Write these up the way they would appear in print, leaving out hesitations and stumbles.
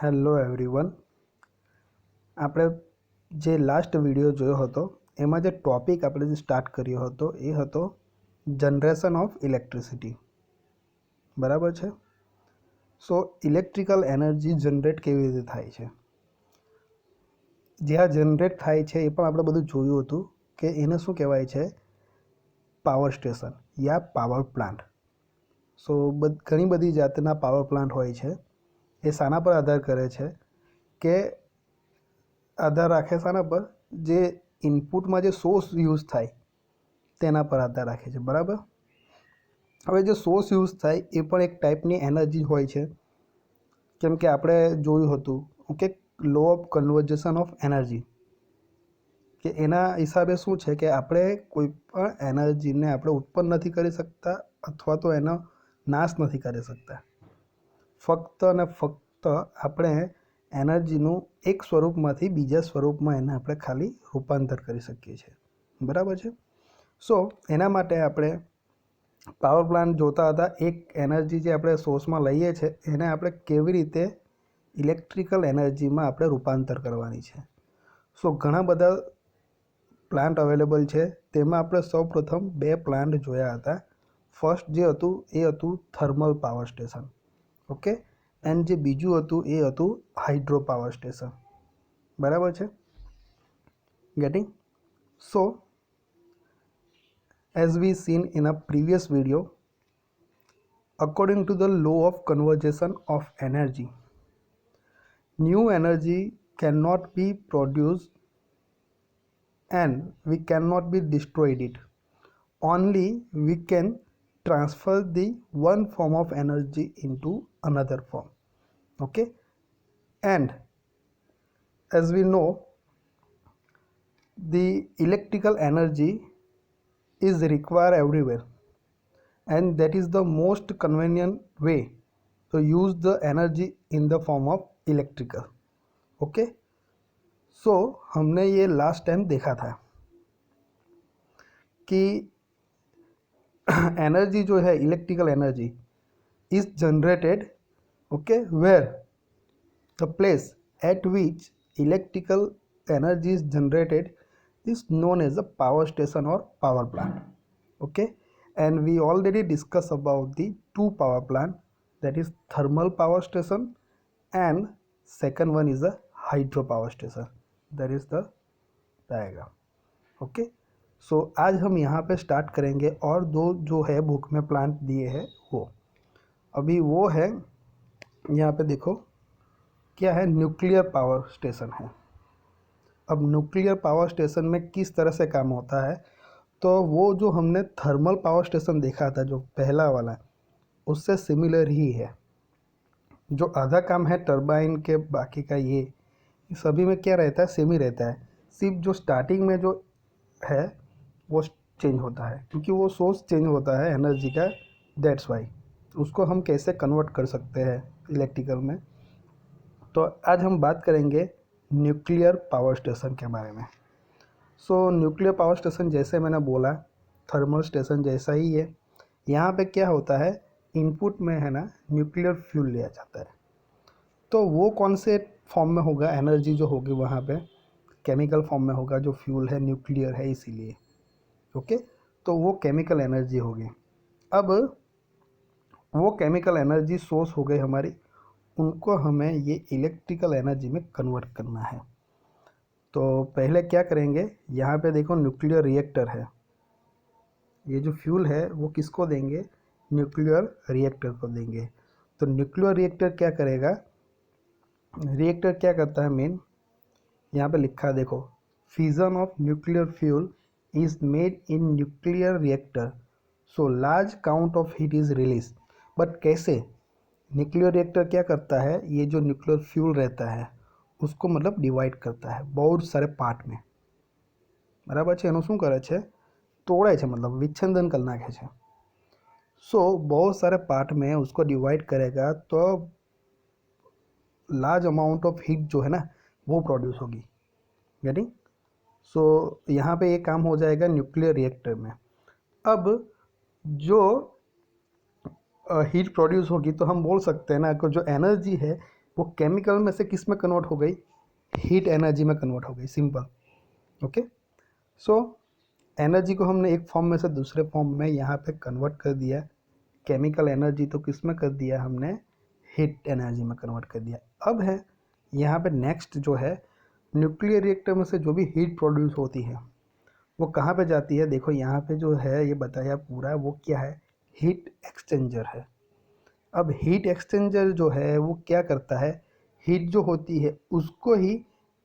Hello everyone. આપણે જે last video જોયો હતો એમાં જે ટોપિક આપણે જે સ્ટાર્ટ કર્યો હતો એ હતો જનરેશન ઓફ ઇલેક્ટ્રિસિટી. બરાબર છે. સો ઇલેક્ટ્રિકલ એનર્જી જનરેટ કેવી રીતે થાય છે, જ્યાં જનરેટ થાય છે એ પણ આપણે બધું જોયું હતું કે એને શું કહેવાય છે, પાવર સ્ટેશન યા પાવર પ્લાન્ટ. સો ઘણી બધી જાતના પાવર પ્લાન્ટ હોય છે. એ શાના પર આધાર કરે છે કે આધાર રાખે શાના પર, જે ઇનપુટમાં જે સોર્સ યુઝ થાય તેના પર આધાર રાખે છે. બરાબર. હવે જે સોર્સ યુઝ થાય એ પણ એક ટાઈપની એનર્જી હોય છે. કેમ કે આપણે જોયું હતું કે law of conversation of energy, કે એના હિસાબે શું છે કે આપણે કોઈ પણ એનર્જીને આપણે ઉત્પન્ન નથી કરી શકતા અથવા તો એનો નાશ નથી કરી શકતા. ફક્ત અને ફક્ત આપણે એનર્જીનું એક સ્વરૂપમાંથી બીજા સ્વરૂપમાં એને આપણે ખાલી રૂપાંતર કરી શકીએ છીએ. બરાબર છે. સો એના માટે આપણે પાવર પ્લાન્ટ જોતા હતા. એક એનર્જી જે આપણે સોર્સમાં લઈએ છીએ એને આપણે કેવી રીતે ઇલેક્ટ્રિકલ એનર્જીમાં આપણે રૂપાંતર કરવાની છે. સો ઘણા બધા પ્લાન્ટ અવેલેબલ છે. તેમાં આપણે સૌપ્રથમ 2 પ્લાન્ટ જોયા હતા. ફર્સ્ટ જે હતું એ હતું thermal power station. Okay. And જે બીજું હતું એ હતું હાઇડ્રો પાવર સ્ટેશન. બરાબર છે. Getting? So as we seen in a previous video, according to the law of conservation of energy, new energy cannot be produced and we cannot be destroyed it. Only we can transfer the one form of energy into another form. Okay. And as we know, the electrical energy is required everywhere, and that is the most convenient way to use the energy in the form of electrical. Okay. So हमने ये last time देखा था कि energy जो है electrical energy is generated, okay, where the place at which electrical energy is generated is known as a power station or power plant. Okay. And we already discussed about the 2 power plant, that is thermal power station and second one is a hydro power station. That is the diagram. Okay. So आज हम यहाँ पे start करेंगे और 2 जो है book में plant दिए हैं वो अभी वो है, यहाँ पे देखो क्या है, न्यूक्लियर पावर स्टेशन है. अब न्यूक्लियर पावर स्टेशन में किस तरह से काम होता है, तो वो जो हमने थर्मल पावर स्टेशन देखा था जो पहला वाला, उससे सिमिलर ही है. जो आधा काम है टरबाइन के, बाकी का ये सभी में क्या रहता है, सेम ही रहता है. सिर्फ जो स्टार्टिंग में जो है वो चेंज होता है क्योंकि वो सोर्स चेंज होता है एनर्जी का. दैट्स वाई उसको हम कैसे कन्वर्ट कर सकते हैं इलेक्ट्रिकल में. तो आज हम बात करेंगे न्यूक्लियर पावर स्टेशन के बारे में. सो न्यूक्लियर पावर स्टेशन जैसे मैंने बोला थर्मल स्टेशन जैसा ही है. यहाँ पे क्या होता है, इनपुट में है ना न्यूक्लियर फ्यूल लिया जाता है. तो वो कौन से फॉर्म में होगा, एनर्जी जो होगी वहाँ पे केमिकल फॉर्म में होगा. जो फ्यूल है न्यूक्लियर है इसीलिए. ओके. तो वो केमिकल एनर्जी होगी. अब वो केमिकल एनर्जी सोर्स हो गई हमारी, उनको हमें ये इलेक्ट्रिकल एनर्जी में कन्वर्ट करना है. तो पहले क्या करेंगे, यहाँ पे देखो न्यूक्लियर रिएक्टर है. ये जो फ्यूल है वो किसको देंगे, न्यूक्लियर रिएक्टर को देंगे. तो न्यूक्लियर रिएक्टर क्या करेगा, रिएक्टर क्या करता है मेन, यहाँ पे लिखा है देखो, fission of nuclear fuel is made in nuclear reactor so large count of heat is release. But कैसे, न्यूक्लियर रिएक्टर क्या करता है, ये जो न्यूक्लियर फ्यूल रहता है उसको मतलब ડિવાઈડ કરતા है बहुत सारे पार्ट में. બરાબર છે. એનું શું કરે છે, તોડે છે, मतलब વિચ્છેદન કરી નાખે છે. सो बहुत सारे पार्ट में उसको डिवाइड करेगा तो लार्ज अमाउंट ऑफ हीट जो है ना वो प्रोड्यूस होगी. गेटिंग? सो यहाँ पे ये काम हो जाएगा न्यूक्लियर रिएक्टर में. अब जो हीट प्रोड्यूस होगी तो हम बोल सकते हैं ना कि जो एनर्जी है वो केमिकल में से किस में कन्वर्ट हो गई, हीट एनर्जी में कन्वर्ट हो गई, सिंपल। ओके, सो एनर्जी को हमने एक फॉर्म में से दूसरे फॉर्म में यहाँ पे कन्वर्ट कर दिया। केमिकल एनर्जी तो किस में कर दिया हमने, हीट एनर्जी में कन्वर्ट कर दिया। अब है यहाँ पे नेक्स्ट जो है, न्यूक्लियर रिएक्टर में से जो भी हीट प्रोड्यूस होती है वो कहाँ पे जाती है। देखो यहाँ पे जो है ये बताया पूरा, वो क्या है, हीट एक्सचेंजर है। अब हीट एक्सचेंजर जो है वो क्या करता है, हीट जो होती है उसको ही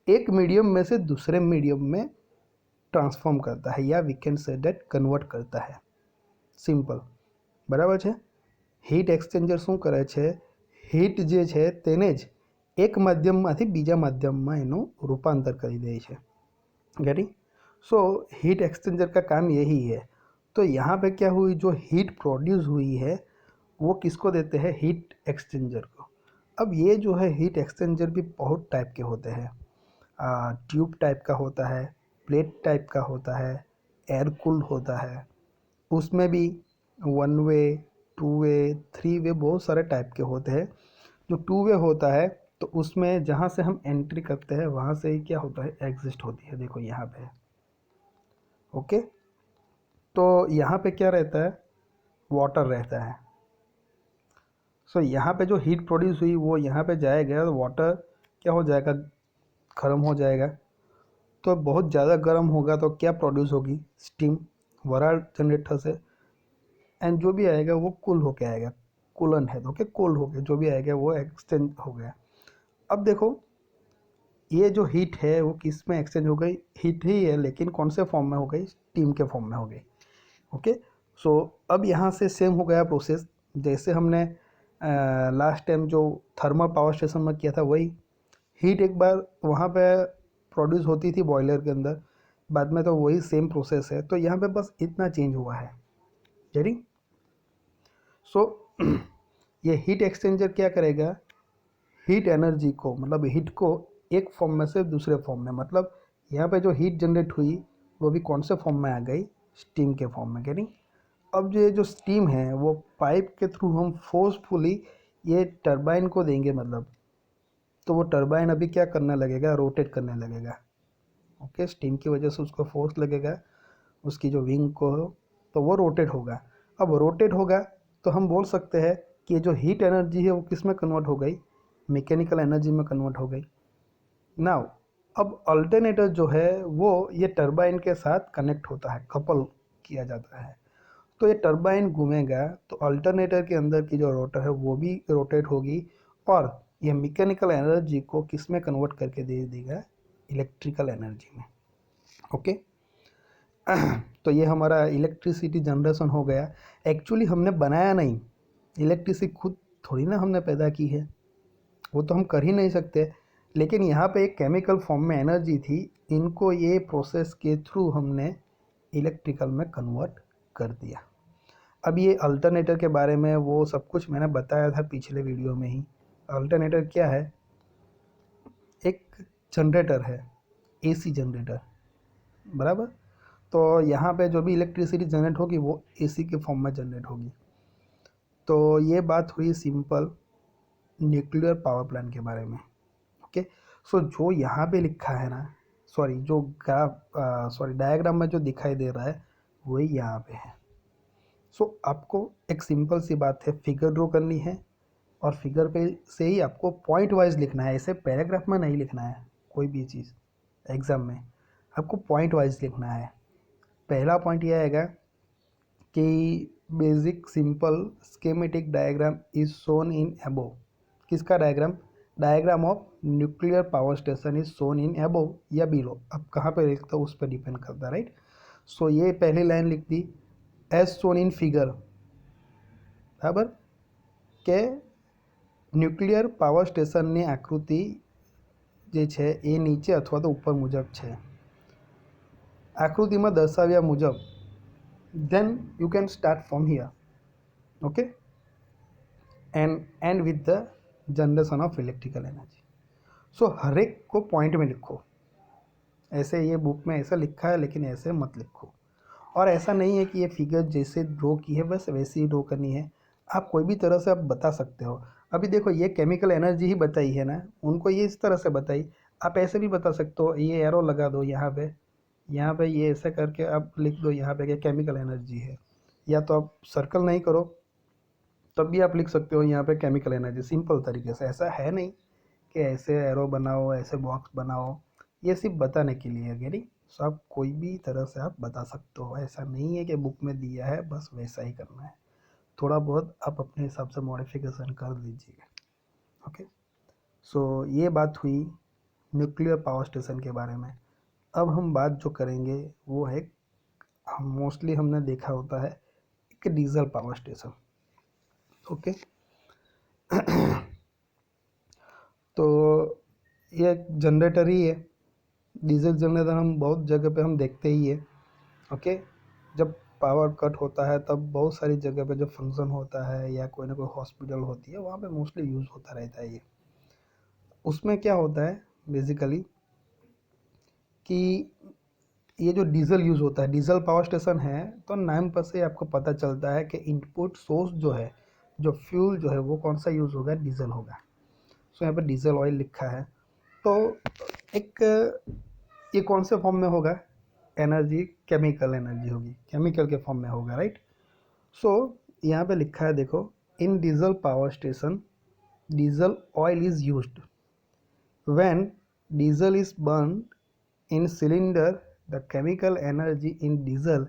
एक मीडियम में से दूसरे मीडियम में ट्रांसफॉर्म करता है, या we can say that convert करता है, સિમ્પલ બરાબર છે। હીટ એક્સચેન્જર શું કરે છે, હીટ જે છે તેને જ એક માધ્યમમાંથી બીજા માધ્યમમાં એનું રૂપાંતર કરી દે છે। गेटिंग, सो हीट एक्सचेंजर का काम यही है। तो यहाँ पे क्या हुई, जो हीट प्रोड्यूस हुई है वो किसको देते हैं, हीट एक्सचेंजर को। अब ये जो है हीट एक्सचेंजर भी बहुत टाइप के होते हैं, ट्यूब टाइप का होता है, प्लेट टाइप का होता है, एयर कूल्ड होता है, उसमें भी 1 वे 2 वे 3 वे बहुत सारे टाइप के होते हैं। जो 2 वे होता है तो उसमें जहाँ से हम एंट्री करते हैं वहाँ से ही क्या होता है, एग्जिस्ट होती है, देखो यहाँ पे। ओके, तो यहाँ पे क्या रहता है, वाटर रहता है। सो यहाँ पे जो हीट प्रोड्यूस हुई वो यहाँ पे जाएगा, तो वाटर क्या हो जाएगा, गर्म हो जाएगा। तो बहुत ज़्यादा गर्म होगा तो क्या प्रोड्यूस होगी, स्टीम, वराल जनरेटर से। एंड जो भी आएगा वो कूल होके आएगा, कूलन है तो क्या कोल्ड हो गया, जो भी आएगा वो एक्सचेंज हो गया। अब देखो ये जो हीट है वो किस में एक्सचेंज हो गई, हीट ही है लेकिन कौन से फॉर्म में हो गई, स्टीम के फॉर्म में हो गई। ओके, सो अब यहाँ से सेम हो गया प्रोसेस जैसे हमने लास्ट टाइम जो थर्मल पावर स्टेशन में किया था, वही हीट एक बार वहाँ पे प्रोड्यूस होती थी बॉयलर के अंदर, बाद में तो वही सेम प्रोसेस है। तो यहाँ पे बस इतना चेंज हुआ है, जेडी। सो ये हीट एक्सचेंजर क्या करेगा, हीट एनर्जी को, मतलब हीट को एक फॉर्म में से दूसरे फॉर्म में, मतलब यहाँ पे जो हीट जनरेट हुई वो भी कौन से फॉर्म में आ गई, स्टीम के फॉर्म में, गेटिंग। अब ये जो स्टीम है वो पाइप के थ्रू हम फोर्सफुली ये टरबाइन को देंगे, मतलब तो वो टरबाइन अभी क्या करने लगेगा, रोटेट करने लगेगा। ओके, स्टीम की वजह से उसको फोर्स लगेगा उसकी जो विंग को, तो वो रोटेट होगा। अब रोटेट होगा तो हम बोल सकते हैं कि ये जो हीट एनर्जी है वो किस में कन्वर्ट हो गई, मैकेनिकल एनर्जी में कन्वर्ट हो गई। नाउ अब अल्टरनेटर जो है वो ये टरबाइन के साथ कनेक्ट होता है, कपल किया जाता है। तो ये टरबाइन घूमेगा तो अल्टरनेटर के अंदर की जो रोटर है वो भी रोटेट होगी, और ये मैकेनिकल एनर्जी को किस में कन्वर्ट करके दे देगा, इलेक्ट्रिकल एनर्जी में। ओके, तो ये हमारा इलेक्ट्रिसिटी जनरेशन हो गया। एक्चुअली हमने बनाया नहीं, इलेक्ट्रिसिटी खुद थोड़ी ना हमने पैदा की है, वो तो हम कर ही नहीं सकते। लेकिन यहाँ पे एक केमिकल फॉर्म में एनर्जी थी, इनको ये प्रोसेस के थ्रू हमने इलेक्ट्रिकल में कन्वर्ट कर दिया। अब ये अल्टरनेटर के बारे में वो सब कुछ मैंने बताया था पिछले वीडियो में ही। अल्टरनेटर क्या है, एक जनरेटर है, एसी जनरेटर, बराबर। तो यहाँ पे जो भी इलेक्ट्रिसिटी जनरेट होगी वो एसी के फॉर्म में जनरेट होगी। तो ये बात हुई सिंपल न्यूक्लियर पावर प्लांट के बारे में। ओके, सो जो यहाँ पे लिखा है ना, सॉरी जो डायग्राम में जो दिखाई दे रहा है वही यहाँ पे है। सो आपको एक सिंपल सी बात है, फिगर ड्रॉ करनी है और फिगर पे से ही आपको पॉइंट वाइज लिखना है, ऐसे पैराग्राफ में नहीं लिखना है कोई भी चीज़। एग्ज़ाम में आपको पॉइंट वाइज लिखना है। पहला पॉइंट यह आएगा कि basic simple schematic diagram is shown in above. किसका diagram, diagram of nuclear power station is shown in above या बिलो, अब कहाँ पे लिखता हो उस पर डिपेंड करता है, राइट। सो ये पहली लाइन लिख दी, एज शोन इन फिगर, बराबर, के न्यूक्लियर पावर स्टेशनની આકૃતિ જે છે એ નીચે અથવા તો ઉપર મુજબ છે, આકૃતિમાં દર્શાવ્યા મુજબ। then you can start from here, okay, and end with the generation of electrical energy। so हर एक को पॉइंट में लिखो, ऐसे ये बुक में ऐसा लिखा है लेकिन ऐसे मत लिखो। और ऐसा नहीं है कि ये फिगर जैसे ड्रॉ की है बस वैसे ही ड्रॉ करनी है, आप कोई भी तरह से आप बता सकते हो। अभी देखो ये केमिकल एनर्जी ही बताई है ना, उनको ये इस तरह से बताई। आप ऐसे भी बता सकते हो, ये एरो लगा दो यहाँ पे, यहाँ पे ये ऐसे करके आप लिख दो यहाँ पे कि केमिकल एनर्जी है, या तो आप सर्कल नहीं करो तब भी आप लिख सकते हो यहाँ पे केमिकल एनर्जी, सिंपल तरीके से। ऐसा है नहीं कि ऐसे एरो बनाओ, ऐसे बॉक्स बनाओ, ये सिर्फ बताने के लिए है गेरी। सो आप कोई भी तरह से आप बता सकते हो, ऐसा नहीं है कि बुक में दिया है बस वैसा ही करना है, थोड़ा बहुत आप अपने हिसाब से मॉडिफिकेशन कर दीजिए। ओके, सो ये बात हुई न्यूक्लियर पावर स्टेशन के बारे में। अब हम बात जो करेंगे वो है, हम मोस्टली हमने देखा होता है कि डीजल पावर स्टेशन। ओके, तो ये एक जनरेटर ही है, डीजल जनरेटर हम बहुत जगह पे हम देखते ही है। ओके, जब पावर कट होता है तब बहुत सारी जगह पे जब फंक्शन होता है या कोई ना कोई हॉस्पिटल होती है, वहाँ पे मोस्टली यूज़ होता रहता है ये। उसमें क्या होता है बेसिकली कि ये जो डीजल यूज़ होता है, डीजल पावर स्टेशन है, तो नाम पर से आपको पता चलता है कि इनपुट सोर्स जो है, जो फ्यूल जो है वो कौन सा यूज़ होगा, डीजल होगा। सो यहाँ पर डीजल ऑयल लिखा है। तो एक ये कौन से फॉर्म में होगा, एनर्जी केमिकल एनर्जी होगी, केमिकल के फॉर्म में होगा, राइट। सो यहाँ पे लिखा है देखो, in diesel power station diesel oil is used when diesel is burn in cylinder, the chemical energy in diesel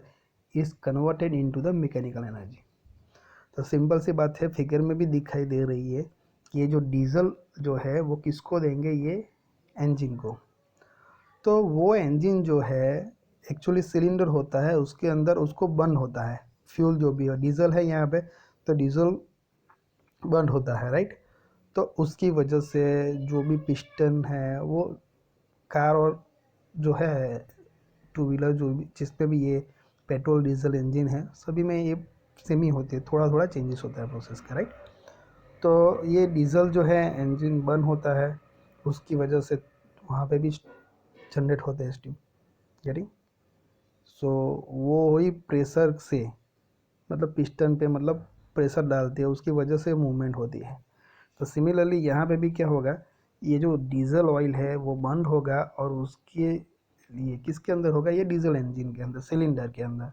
is converted into the mechanical energy. तो सिंपल सी बात है, फिगर में भी दिखाई दे रही है कि ये जो डीजल जो है वो किसको देंगे, ये इंजन को। तो वो इंजन जो है एक्चुअली सिलेंडर होता है, उसके अंदर उसको बर्न होता है फ्यूल जो भी हो, डीजल है यहाँ पे, तो डीजल बर्न होता है, राइट। तो उसकी वजह से जो भी पिस्टन है वो कार और जो है टू व्हीलर जो भी जिस पे भी ये पेट्रोल डीजल इंजन है, सभी में ये सेम ही होती है, थोड़ा थोड़ा चेंजेस होता है प्रोसेस का, राइट। तो ये डीजल जो है इंजन बर्न होता है, उसकी वजह से वहाँ पे भी जनरेट होते हैं स्टीम, गेटिंग। सो वो वही प्रेशर से, मतलब पिस्टन पे मतलब प्रेशर डालती है, उसकी वजह से मूवमेंट होती है। तो सिमिलरली यहाँ पे भी क्या होगा, ये जो डीजल ऑयल है वो बर्न होगा और उसके लिए किसके अंदर होगा, ये डीजल इंजन के अंदर, सिलेंडर के अंदर।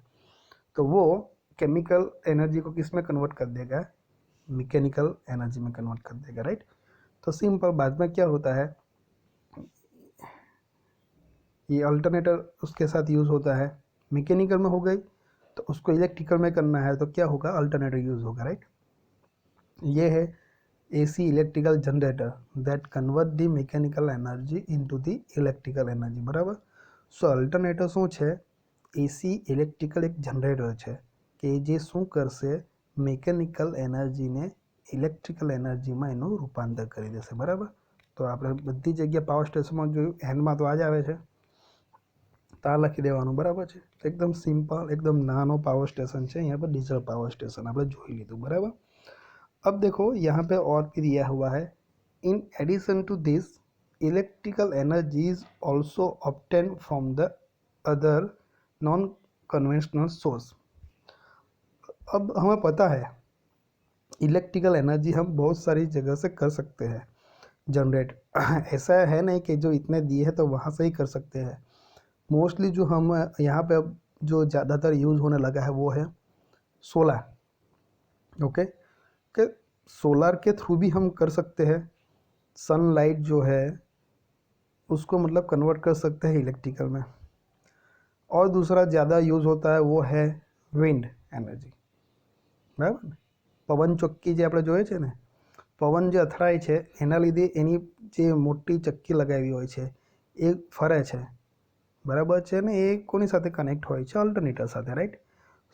तो वो केमिकल एनर्जी को किस में कन्वर्ट कर देगा, मैकेनिकल एनर्जी में कन्वर्ट कर देगा, राइट। तो सिंपल बाद में क्या होता है, ये अल्टरनेटर उसके साथ यूज़ होता है, मैकेनिकल में हो गई तो उसको इलेक्ट्रिकल में करना है तो क्या होगा, अल्टरनेटर यूज़ होगा, राइट। ये है AC electrical generator that convert the mechanical energy into the electrical energy, बराबर। सो अल्टरनेटर શું છે, AC ઇલેક્ટ્રિકલ એક જનરેટર છે કે જે શું કરશે, મેકેનિકલ એનર્જીને ઇલેક્ટ્રિકલ એનર્જીમાં એનું રૂપાંતર કરી દેશે, બરાબર। તો આપણે બધી જગ્યા પાવર સ્ટેશનમાં જોયું, એન્ડમાં તો આ જ આવે છે, તો આ લખી દેવાનું, બરાબર છે। તો એકદમ સિમ્પલ, એકદમ નાનો પાવર સ્ટેશન છે, यहाँ पर डीजल पावर स्टेशन આપણે જોઈ લીધું, બરાબર। अब देखो यहाँ पे और भी दिया हुआ है, in addition to this electrical energy is also obtain from the other non conventional source. अब हमें पता है इलेक्ट्रिकल एनर्जी हम बहुत सारी जगह से कर सकते हैं जनरेट, ऐसा है नहीं कि जो इतने दिए हैं तो वहाँ से ही कर सकते हैं। मोस्टली जो हम यहाँ पे अब जो ज़्यादातर यूज़ होने लगा है वो है सोलर। ओके, कि सोलर के थ्रू भी हम कर सकते हैं, सनलाइट जो है उसको मतलब कन्वर्ट कर सकते हैं इलेक्ट्रिकल में। और दूसरा ज़्यादा यूज़ होता है वो है विंड एनर्जी, बराबर ने। पवन चक्की जो આપણે જોઈએ છે ને, પવન જે અથડાય છે એના લીધે એની જે મોટી ચક્કી લગાવી હોય છે એ ફરે છે, બરાબર છે ને, એ કોની સાથે કનેક્ટ હોય છે, અલ્ટરનેટર સાથે, રાઈટ।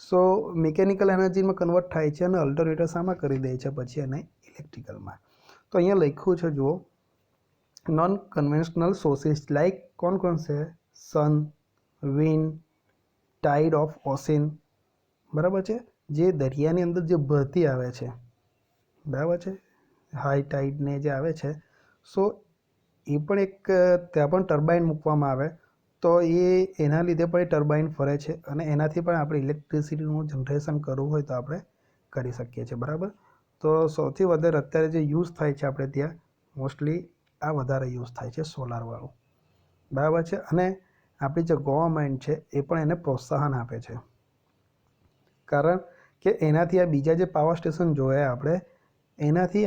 સો મિકેનિકલ એનર્જીમાં કન્વર્ટ થાય છે અને અલ્ટરનેટર શામાં કરી દે છે પછી એને ઇલેક્ટ્રિકલમાં। તો અહીંયા લખ્યું છે જુઓ, નોન કન્વેન્શનલ સોર્સિસ લાઇક કોણ કોણ છે, सन, વિન્ડ, ટાઇડ ઓફ ઓશન, બરાબર છે, જે દરિયાની અંદર જે ભરતી આવે છે, બરાબર છે, હાઈ ટાઈડને જે આવે છે, સો એ પણ એક ત્યાં પણ ટર્બાઇન મૂકવામાં આવે તો એ એના લીધે પણ એ ટર્બાઇન ફરે છે અને એનાથી પણ આપણે ઇલેક્ટ્રિસિટીનું જનરેશન કરવું હોય તો આપણે કરી શકીએ છીએ, બરાબર। તો સૌથી વધારે અત્યારે જે યુઝ થાય છે આપણે ત્યાં મોસ્ટલી આ વધારે યુઝ થાય છે સોલારવાળું, બરાબર છે. અને આપણી જે ગવર્મેન્ટ છે એ પણ એને પ્રોત્સાહન આપે છે, કારણ કે એનાથી આ બીજા જે પાવર સ્ટેશન જોયા આપણે એનાથી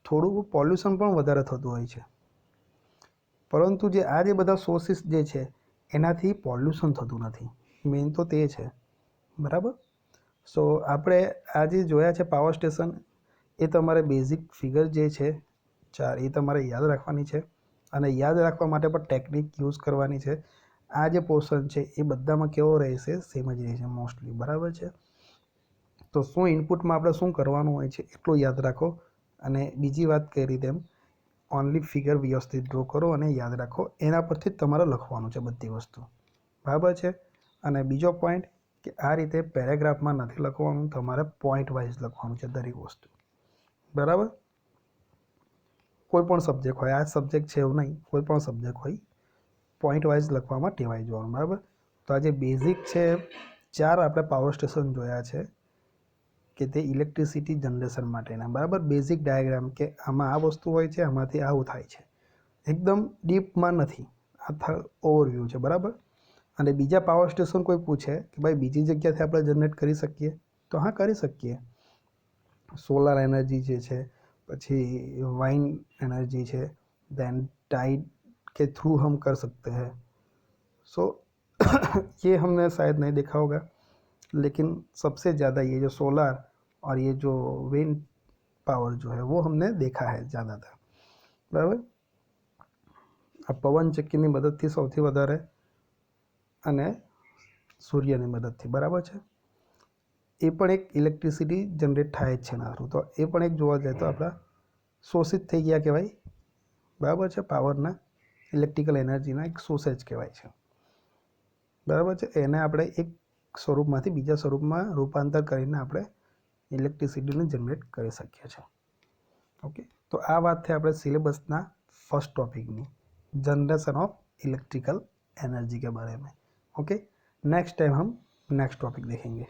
થોડું પોલ્યુશન પણ વધારે થતું હોય છે, પરંતુ જે આ જે બધા સોર્સિસ જે છે એનાથી પોલ્યુશન થતું નથી, મેઇન તો તે છે, બરાબર. સો આપણે આ જે જોયા છે પાવર સ્ટેશન, એ તમારે બેઝિક ફિગર જે છે 4 એ તમારે યાદ રાખવાની છે, અને યાદ રાખવા માટે પણ ટેકનિક યુઝ કરવાની છે. આ જે પોર્શન છે એ બધામાં કેવો રહેશે, સેમ જ રહેશે મોસ્ટલી, બરાબર છે. તો શું ઇનપુટમાં આપણે શું કરવાનું હોય છે એટલું યાદ રાખો, અને બીજી વાત કરી તેમ ઓનલી ફિગર વ્યવસ્થિત ડ્રો કરો અને યાદ રાખો, એના પરથી જ તમારે લખવાનું છે બધી વસ્તુ, બરાબર છે. અને બીજો પોઈન્ટ કે આ રીતે પેરેગ્રાફમાં નથી લખવાનું, તમારે પોઈન્ટ વાઇઝ લખવાનું છે દરેક વસ્તુ, બરાબર. કોઈ પણ સબ્જેક્ટ હોય, આ સબ્જેક્ટ છે એવું નહીં, કોઈ પણ સબ્જેક્ટ હોય પોઈન્ટ વાઇઝ લખવામાં ટેવાઈ જવાનું, બરાબર. તો આ જે બેઝિક છે 4 આપણે પાવર સ્ટેશન જોયા છે કે તે ઇલેક્ટ્રિસિટી જનરેશન માટેના, બરાબર. બેઝિક ડાયાગ્રામ કે આમાં આ વસ્તુ હોય છે, આમાંથી આવું થાય છે, એકદમ ડીપમાં નથી, આ ઓવરવ્યૂ છે, બરાબર. અને બીજા પાવર સ્ટેશન કોઈ પૂછે કે ભાઈ બીજી જગ્યાથી આપણે જનરેટ કરી શકીએ, તો હા કરી શકીએ. સોલાર એનર્જી જે છે, પછી वाइन एनर्जी है, देन टाइड के थ्रू हम कर सकते हैं. सो ये हमने शायद नहीं देखा होगा, लेकिन सबसे ज़्यादा ये जो सोलार और ये जो विंड पावर जो है वो हमने देखा है ज़्यादातर, बराबर. આ પવન ચક્કીની મદદથી સૌથી વધારે અને સૂર્યની મદદથી, બરાબર છે. એ પણ એક ઇલેક્ટ્રિસિટી જનરેટ થાય જ છે એના થ્રુ, તો એ પણ એક જોવા જાય તો આપણા શોષિત થઈ ગયા કહેવાય, બરાબર છે. પાવરના ઇલેક્ટ્રિકલ એનર્જીના એક સોર્સેજ કહેવાય છે, બરાબર છે. એને આપણે એક સ્વરૂપમાંથી બીજા સ્વરૂપમાં રૂપાંતર કરીને આપણે ઇલેક્ટ્રિસિટીને જનરેટ કરી શકીએ છીએ. ओके, तो आ बात थे अपने सिलेबसना फर्स्ट टॉपिक में जनरेशन ऑफ इलेक्ट्रिकल एनर्जी के बारे में. ओके, नेक्स्ट टाइम हम नेक्स्ट टॉपिक देखेंगे.